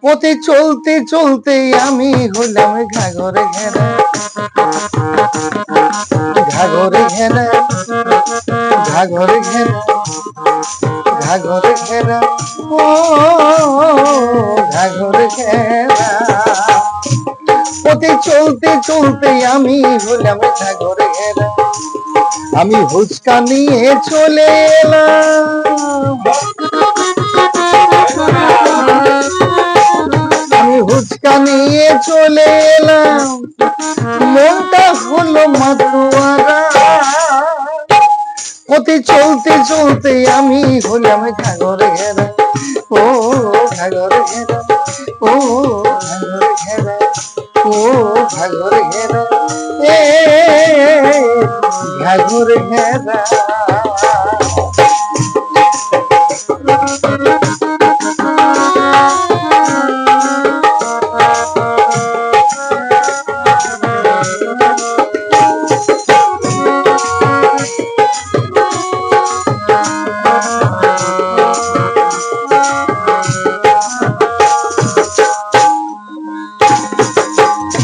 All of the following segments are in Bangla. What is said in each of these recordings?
পথে চলতে চলতে আমি হলাম ঘাঘরে ঘেরা, ঘাঘরে ঘেরা, ঘাঘরে ঘেরা, ঘাঘরে ঘেরা, ও ঘাঘরে ঘেরা। পথে চলতে চলতে আমি হলাম ঘাঘরে ঘেরা, আমি হুচকা নিয়ে চলে এলাম, আমি হুচকা নিয়ে চলে এলাম, মনটা হলো মাতোয়ারা। পথে চলতে চলতে আমি হলাম ঘাঘরে ঘেরা, ও ঘাঘরে ঘেরা, ও ঘাঘরে ঘেরা, ও ঘাঘরে ঘেরা, এ ঘাঘরে ঘেরা।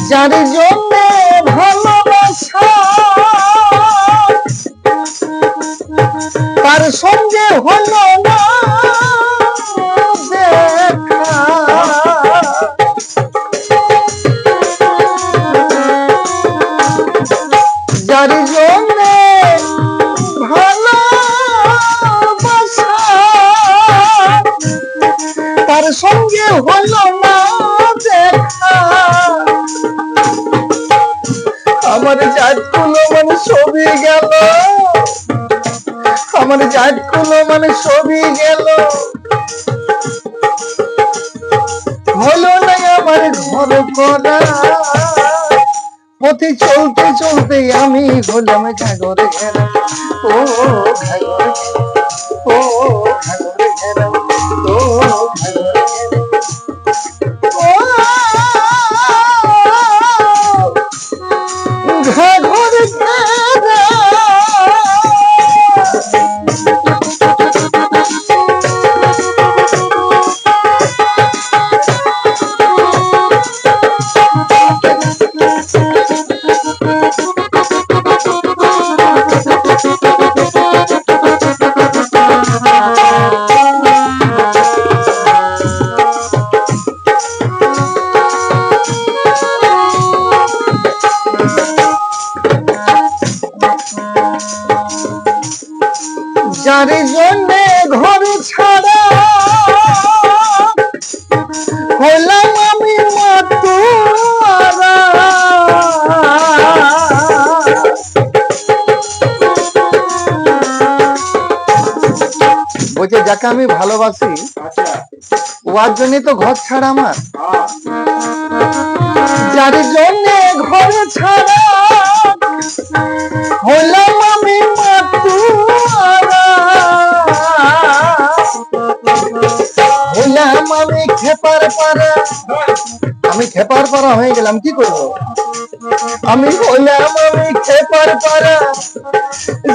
যার জন্য ভালোবাসা তার সঙ্গে হলো না দেখা, যার জন্য ভালোবাসা তার সঙ্গে হলো না দেখা, আমার জাতগুলো মানে সবই গেল, আমার জাতগুলো মানে সবই গেল, হলো না আমার ঘর করা। পথে চলতে চলতে আমি হলাম ঘাঘরে ঘেরা, ও ঘাঘরে, ও ঘাঘরে ঘেরা, ও ঘাঘরে ঘেরা, ও ঘাঘরে ঘেরা। যার জন্য ঘর ছাড়া হলাম আমি মাতোয়ারা, বলছে যাকে আমি ভালোবাসি ওর জন্য তো ঘর ছাড়া আমার, যার জন্য ঘর ছাড়া হলাম আমি মাতোয়ারা, হলাম আমি খেপার পারা, আমি খেপার পারা হয়ে গেলাম, কি করবো? আমি হলাম আমি খেপার পারা,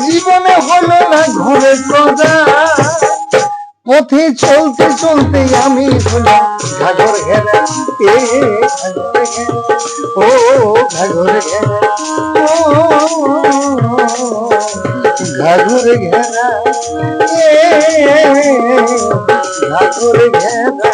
জীবনে হলো না ঘরে করা। পথে চলতে চলতে আমি হলাম ঘাঘর ঘেরা, এ ঘাঘরে ঘেরা, ও ঘাঘরে ঘেরা, ও ঘাঘরে ঘেরা, এ ঘাঘরে ঘেরা।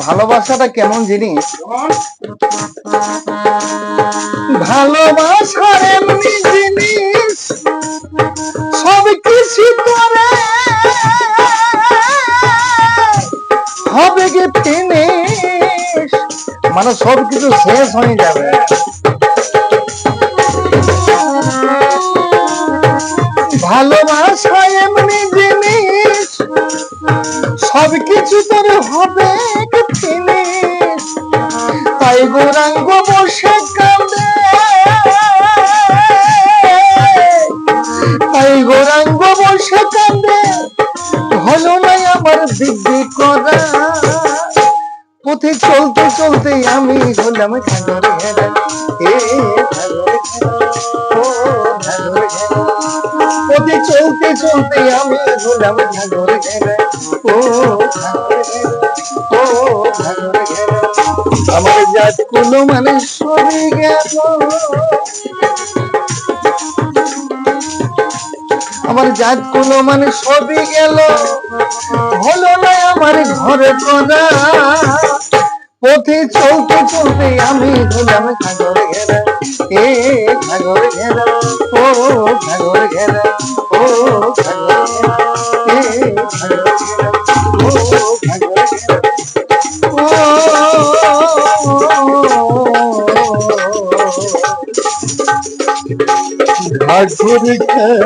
ভালোবাসাটা কেমন জিনিস, ভালোবাসার এমনি জিনিস সব কিছু করে হবে কি ফিনিশ, মানে সবকিছু শেষ হয়ে যাবে। ভালোবাসা এমনি জিনিস, সবকিছু তোর হবে ফিনিশ। তাই গৌরাঙ্গ বসে কাঁদে, তাই গৌরাঙ্গ বসে কাঁদে, হলো না আমার দিব্যি করা। পথে চলতে চলতে আমি হলাম ঘাগর ঘেরা, এ ঘাগর ঘেরা, ও ঘাগর ঘেরা। পথে চলতে চলতে আমি হলাম ঘাগর ঘেরা, ও ঘাগর ঘেরা, ও ঘাগর ঘেরা। আমার জাত কুলো মানে সরে গেল, আমার জাত কুলো মানে সবই গেল, হলো না আমার ঘরে করা। পথে চলতে চলতে আমি হলাম ঘাগর ঘেরা, এ ঘাগর ঘেরা, ও ঘাগর ঘেরা, ও ঘাগর ঘেরা, এ ঘাগর ঘেরা, ও ঘাগর ঘেরা, ও ঘাগর ঘেরা।